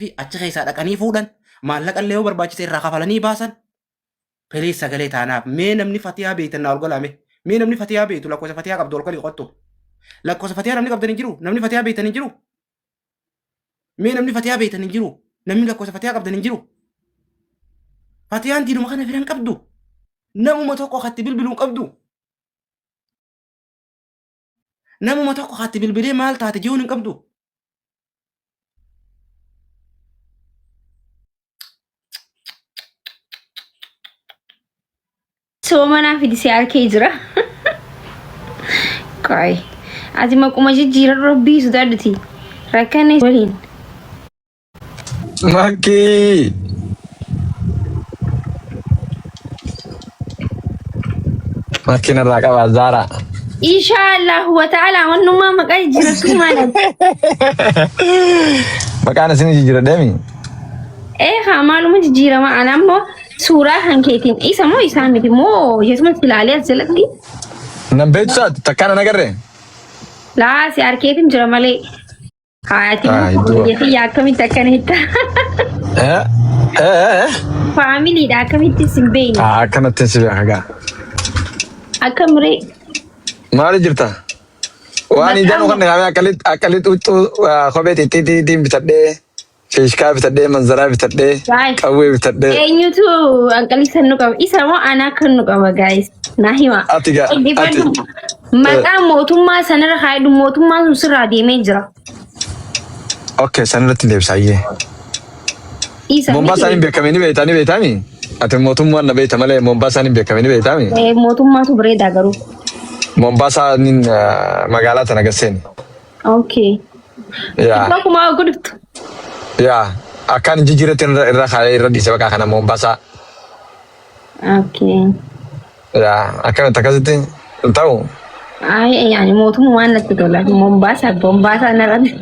fi achi keessaa dhaqanii fuudhan maallaqa illee yoo barbaachise irraa kafalanii baasan feliis sagalee taanaaf mee namni fatiyaa beetan naa ol golame mee namni fatiyaa beetu lakkoofsa fatiyaa qabdu ol kali qottu lakkoofsa fatiyaa namni qabdan hin jiru namni fatiyaa beetan hin jiru mee namni fatiyaa beetan hin jiru namni lakkoofsa fatiyaa qabdan hin jiru fatiyaan diinuma kana firan qabdu namuma tokko hatti bilbiluu qabdu namuma tokko hatti bilbilee maal taate jiruun hin qabdu. Soomana fidisi harkee jira. Kai. Ati maquma jijjiira rabbii sodaadhuti. Rakkane waliin. Maki. Maki narraa qaba Zara. Inshallah wa ta'ala wannuma maqaa jijjiiratu maala. Maqaan isin jijjiira deemi. Haa maaluma jijjiirama anammoo suuraa hankeetiin isa moo isaan miti moo yeesuma ilaalee as jalatti. Nan beektu takkaana nagarree. Laa si harkeetiin jira malee. Haati yeetii akkamitti akkana hitta. Faamiliidha akkamitti sin beeyne. Akkanatti si beeka gaa. Akkamree. Maali jirta? Waan ijaan kan nagaame akkalit utuu kophee xixiitiin bitadhee. Fiishkaa bitadhee manzaraa bitadhee qawwee bitadhee. Eenyutu anqalisan nu qaba isa moo anaa kan nu qaba guys naa hima. Ati maqaa mootummaa sanarra haadhu mootummaa sun sirraa deemee jira. Okay sanarratti deebisaayyee. Mombaasaa hin beekamee ni beektaami. Ati mootummaan na beekta malee Mombaasaa hin beekamee ni beektaami. Mootummaatu bareedaa garuu. Mombaasaa magaalaa tana gaseeni. Okay. Yaa. Akkuma guduftu. Yaa akkaan jijjiirratti irra kaayee irra dhiise bakka kana Mombaasaa. Okay. Yaa akkamitti akkasitti hin ta'u. Yaani mootummaan natti tola Mombaasaa narratti.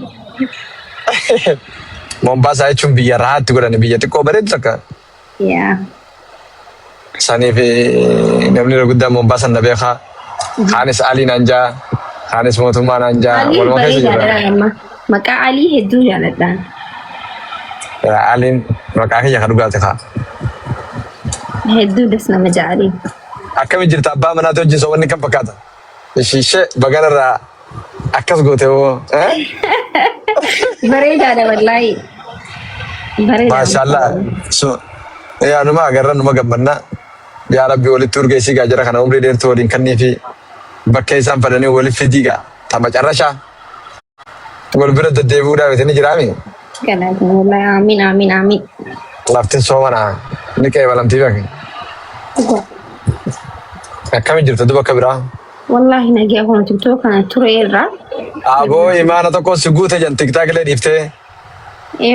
Mombaasaa jechuun biyya rahaatti godhani biyya xiqqoo bareedu takka. Yaa. Saniif namni guddaa Mombaasaa na beekaa. Kaanis Alii Nanjaa, kaanis mootummaa Nanjaa. Alii bareedaadha maqaa Alii hedduu jaalladha. Aliin maqaa kiyya kan dhugaate kaa. Hedduu das nama jaali. Akkamitti jirta abbaa manaatti wajjin sobanni kan fakkaata? Ishee baganarraa akkas goote hoo? Bareedaadha wallaahi. Bareedaa. Maashaallah. Yaa numa agarra numa gammannaa. Yaa Rabbi walitti urgeessii gaa jira kana umrii dheertuu waliin kannii fi bakka isaan fadhanii waliif fidii gaa. Tama carrashaa. Wal bira deddeebi'uudhaaf ittiin jiraami. Kanaaf wallaahi amiin. Laftiin soomanaa ni qeebalamtii beekni. Akkamitti jirta duba akka biraa? Wallaahi nagaa kun tiktok kana ture irraa. Aboo imaana tokko si guute jan tiktaakilee dhiiftee.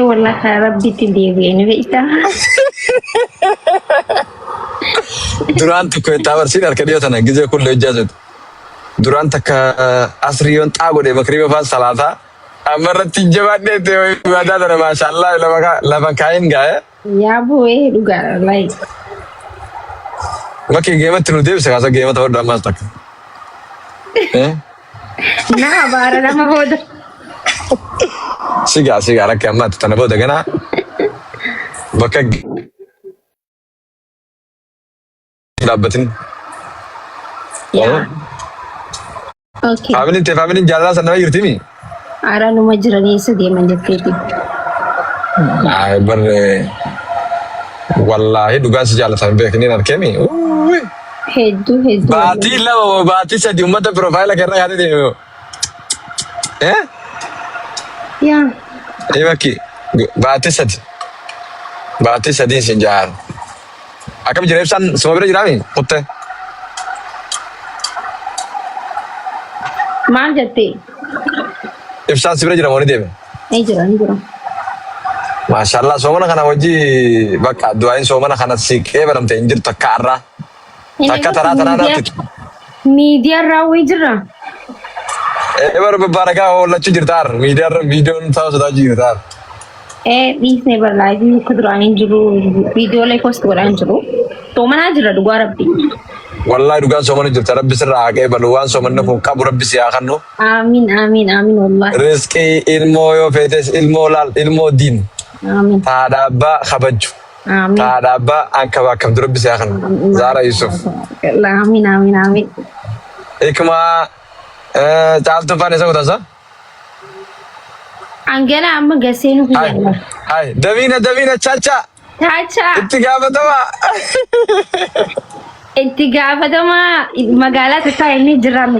Wallaahi kan rabbitti deebi'ee ni beekta. Duraan tokko itti abarsiin harka dhiyoo tana gizee kun lejjaasutu. Duraan takka asriyoon xaa godhe makriba faan salaataa. Amarratti jabaadhee ta'ee ibadaa tana maashaallah lafa kaayin gaa'e. Yaa bu'ee dhugaadha wallaahi. Bakki geematti nu deebise kaasa geemata hodhu ammaas takka. Naa baara nama booda. Sigaa rakkee ammaatti tana booda ganaa. Bakka dhaabbatin. Yaa. Okay. Faamiliin jaalalaa sana nama jirtimi? Ara numa jiranii isa deeman jetteeti. Barree wallaahi dhugaan si jaalatan beekni arkeemi. Hedduu. Baatii lama baatii sadii uummata piroofaayila keerraa yaadee deemu. Yaa. Bakki baatii sadii sin jaar. Akkam jira ibsaan suma bira jiraami kutte. Maal jettee? Ibsaan si bira jira moo ni deeme? Ni jira. Maashaallah soomana kana wajji bakka du'aayin soomana kana si qeebalamte hin jirtu akka arraa. Takka taraa. Miidiyaa raawwii jira. Bara babbaragaa hollachuu jirtaar miidiyaa viidiyoon ta'uu sodaachuu jirtaar. Dhiisnee barlaayii kuduraan hin jiru viidiyoolee post godhaan jiru. Soomanaa jira dhugaa rabbi. Wallahi dhugaan soomana jirta rabbi sirraa haa qeebalu waan soomanni kun qabu rabbi si haa kennu. Amiin wallahi. Rizqii ilmoo yoo feetes ilmoo laal ilmoo diin Amiin. Taadha abbaa kabaju. Amiin. Taadha abbaa ankabaa kam dura bisee kan Zara Yusuf. Amiin amiin amiin. Hikma caaltuu faan isa kutasa. Angela amma gaseenu hiyyaa. Hai Davina chacha. Chacha. Itti gaafatama. Itti gaafatama magaalaa takkaa inni jiraame.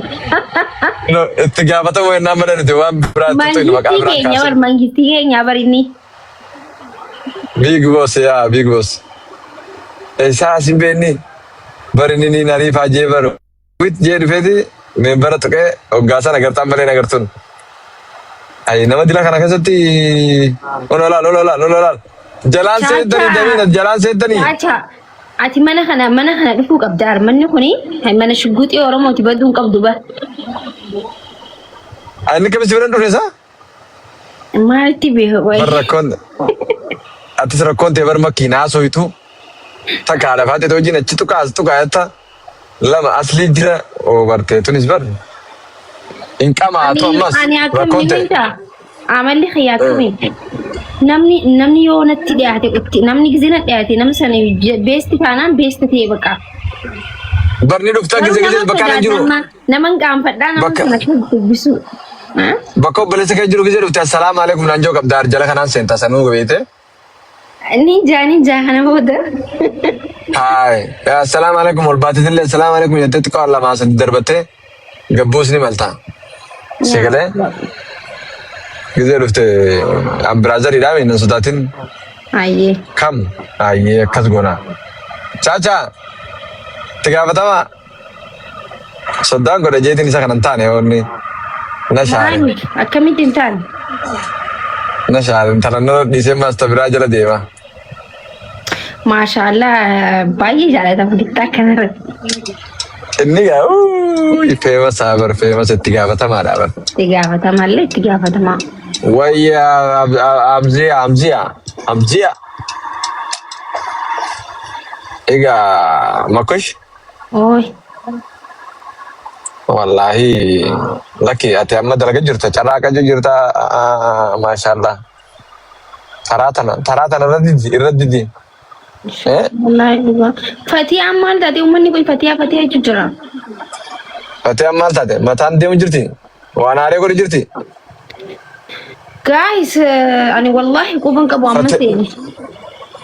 No itti gaafatama wannaa madanitti waan biraatti ta'e maqaa biraa kaasa. Mangistii keenya barinni. Big boss yaa big boss. Isaa simbeeni barini ni nariif ajee baru. Wit jee dhufeeti membara tuqee hoggaasan agartaan malee nagartuun. Ay nama dila kana keessatti ololaal. Jalaan seettanii Davina jalaan seettanii. Chacha. Ati mana kana dhufuu qabda. Manni kuni mana shugguuxii Oromooti baduu hin qabdu ba. Inni kamitti biran dhufe isaa? Maalti beeku wayi. Rakkoon atis rakkoon ta'e bar makiinaa soitu takka haadha faatee hojiin achi tuqaayetta lama aslii jira bartee tunis bar hin qamaatu ammas Ani rakkoon ta'e. akkamiin amalli xiyyaa akkamiin. Namni yoo natti dhiyaate namni gizina dhiyaate nama sana beesti taanaan beesti ta'e baqa. Barni dhuftaa gizee bakka kana jiru. Nama gaanfadhaa nama sana kan dubbisu. Bakka obboleessa kan jiru gizee dhufte assalaamu alaikum naan joo qabda jala kanaan seenta sanuu beete. Ni jaa kana booda. Hai assalaamu alaikum ol baatitillee assalaamu alaikum jettee xiqqoo lamaa sadi darbattee gabbuus ni malta. Sigalee gizee dhufte ambiraazariidhaa miinna sodaatin. Ayyee. Kam ayyee akkas goona. Chacha itti gaafatama. Soddaan godha jeetiin isa kanan taane onni na shaare. Akkamitti hin taane? Na shaare talannoo dhiisee maasta biraa jala deema. Maashaallah baay'ee jaallatama gittaa kanarratti. Inni gaa feemasa bar feemasa itti gaafatamaadha bar. Itti gaafatamallee itti gaafatamaa. Wayyaa amziya. Egaa makosh. Ooy. Wallahi laki ati amma dalaga jirta carraaqa jirta maashaallah. Taraa tana irra didi. Wallahi dhugaa. Fatiyaan maal taate uummanni kun fatiyaa jira. Fatiyaan maal taate mataan deemu jirti waan haaree godhi jirti. Guys, ani wallahi quban qabu amma seeni.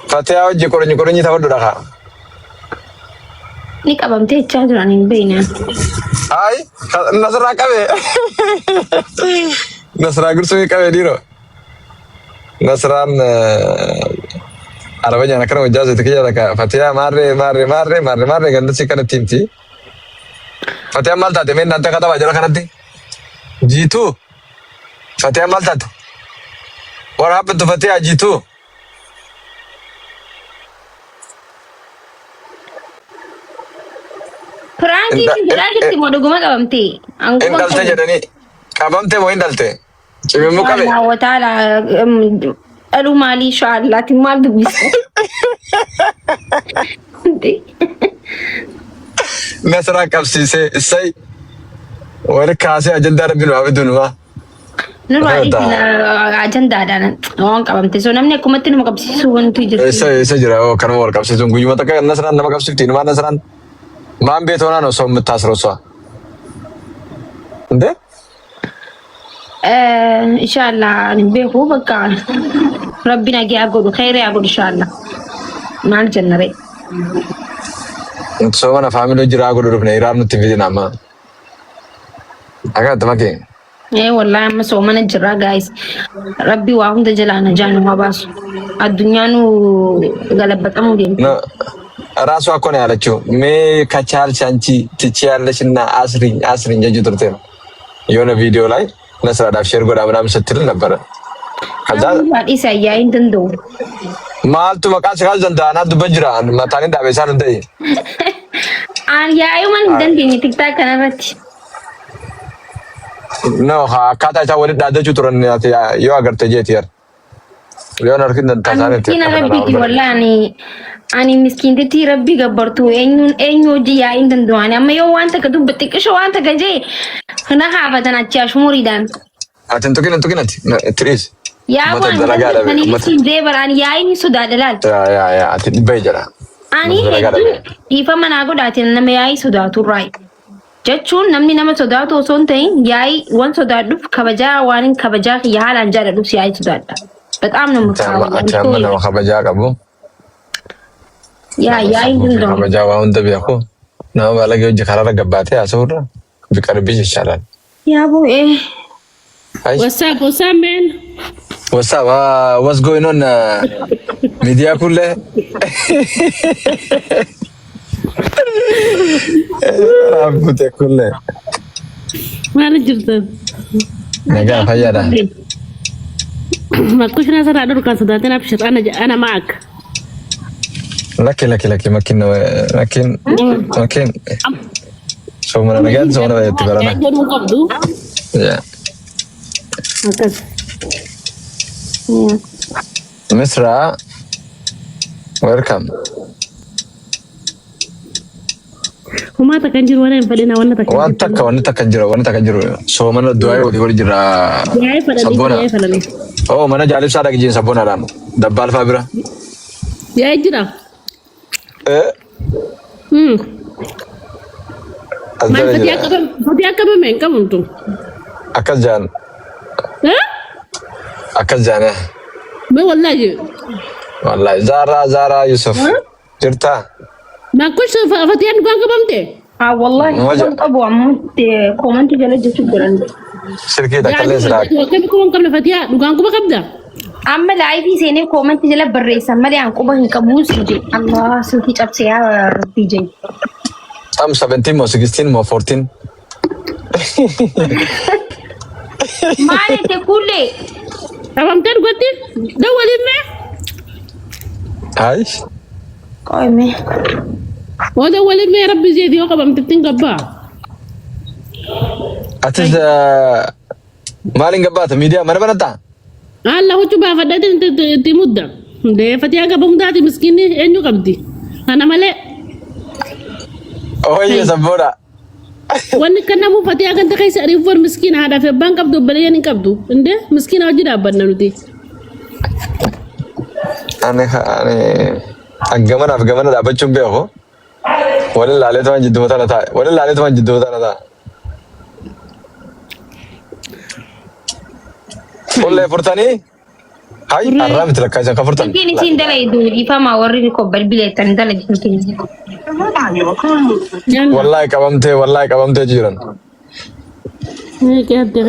Fatiyaa hojii qoronyi ta'uu dha. Ni qabamtee jechaa jiran hin beekne. Ay nasraa qabe. Nasraa gursuu qabe dhiiroo. Nasraan arabanyaan akkana wajjaa isa kiyya takka Fatiyaa maarree gandasi kanatti himti. Fatiyaan maal taate meen nanta katabaa jala kanatti? Jiituu. Fatiyaan maal taate? What happened to Fatiyaa jiituu? Piraantii jiraa jirti moo dhuguma qabamtee? Hin dhalte jedhanii qabamte moo hin dhalte? Cimimmoo qabe? Wataala dhaluu maalii shaallaati maal dubbisa? Nasraa qabsiisee isay wali kaasee ajandaa rabbi nu abidunumaa. Nurraa ajandaadhaan waan qabamte so namni akkumatti nama qabsiisuu wanti jiru. Isa jira kanuma wal qabsiisuun guyyuma takka nasraan nama qabsiifti numaa nasraan maan beetoonaan osoo የምታስረው እሷ እንዴ ኢንሻአላህ ንቤኩ በቃ ረቢና ያጎዱ ኸይር ያጎዱ ኢንሻአላህ ማል ጀነሬ ሶማና ፋሚሊ ጅራ ጎዱ ዱፍነ ኢራር ኑት ቪዲናማ አጋ ተማኬ ወላሂ አመ ሶማና ጅራ ጋይስ ረቢ ዋሁን ተጀላና ጃኑ ማባሱ አዱኛኑ ገለበጠሙ ዲም ራሷ እኮ ነው ያለችው ሜ ከቻልሽ አንቺ ትችያለሽና አስሪኝ ጀጁ ትርቴ ነው የሆነ ቪዲዮ ላይ ነስራ ዳፍሸር ጎዳ ምናምን ስትል ነበር ከዛ ኢሳያይ እንደንዶ ማልቱ መቃስ ጋር ዘንዳና ዱበጅራ ማታኒ ዳቤሳን እንደ ያዩ ማን እንደንዲ ቲክታክ ከነረት ነው አካታታ ወደ ዳደቹ ጥሩን ያው አገር ተጀቲር ሊዮናር ግን ታሳነት ረቢ ወላሂ ani miskintiti rabbi gabbartu eenyu jiya indandwani amma yoo wanta ka dubbatti qisho wanta gaje kana haabatan achi ashmuridan atin tukinati tris Yaa Mata waan dalagaa dhabe, ani mata- siin deebaraan yaa'ii ni sodaadha laal. yaa ati dhibbee jira. Ani Mata dalagaa hedduu dhabe. dhiifama naa godhaatiin nama yaa'ii sodaatu irraayi. Jechuun namni nama sodaatu osoo hin ta'in yaa'ii waan sodaadhuuf kabajaa waan hin kabajaa kiyya haalaan jaalladhuuf yaa'ii sodaadha. Bexaam nama Ati amma nama kabajaa qabu. yaa'ii hunduu. Kabajaa waa hunda beeku. Nama balagee hojii karaarra gabbaatee haasa'uurra biqilbii jechaalaan. Yaa bu'ee. What's up, man? What's up? What's going on? Media kulle. Rabbute kulle. Mana jirtan? Nagaa fayyaadha. Ma kushna sana dur kan sadatin abshir ana ma'ak. Laki makin. So mana nagaa so mana bayatti barana. Gonu qabdu. Yeah. Akas. Misra, welcome. Huma takan jiru wana fadina wana takan. Wanti takka jiru. So mana du'aa wali jira. Yaa'ii fadani Sabboona. yaa'ii fadani. Oh mana jaalibsaa dhaqjiin sabboona dhaan. Dabbaal faa bira. Yaa'ii jira. Eh. As Mal jala fati jira. akaba men kamuntu. Akkas jaan. Eh? Akkas jaan. Me wallahi. Wallahi Zara Yusuf. Jirta. Ma kush fatiyan kan kabamte. Ah wallahi Waja. kan qabu amma komanti jala jechuun jiran. Sirkii takka illee siraa. Kan ko kan fatiya dugan ko kabda. Amma laayifii seenee komanti jala barreessan malee aan quba hin qabu si je. Allah silkii cabsee yaa rabbii je. Am 17 mo 16 mo 14. Maal te kulle. Kabamte dugotti? Dawalin me? Hai. Qoyme. O dawalin me rabbi zedi o kabamte tingabba. Atis maalin gabbaata miidiyaa mana banataa? Allah huccu ba fadatin ti mudda. De fatiya kabamdaati miskini enyu qabdi. Ana male. Oyye sabboona. Wanni kan namu fatiya kan ta kaisa arif for miskina hada fe ban qabdu balayan qabdu. Inde miskina wajji dhaabbanna nuti. Ani gamana dhaabbachuun beeku. Waliin laaleetu waan jidduu tana ta'a. Fuullee furtanii? Hai, har'aa miti lakkaa'isaan kan furtan. Silkiin isiin dalaydu dhiifamaa warri kobbal bileettan dalaydu silkiin. Wallaahi qabamtee jiran. Ni ke hadde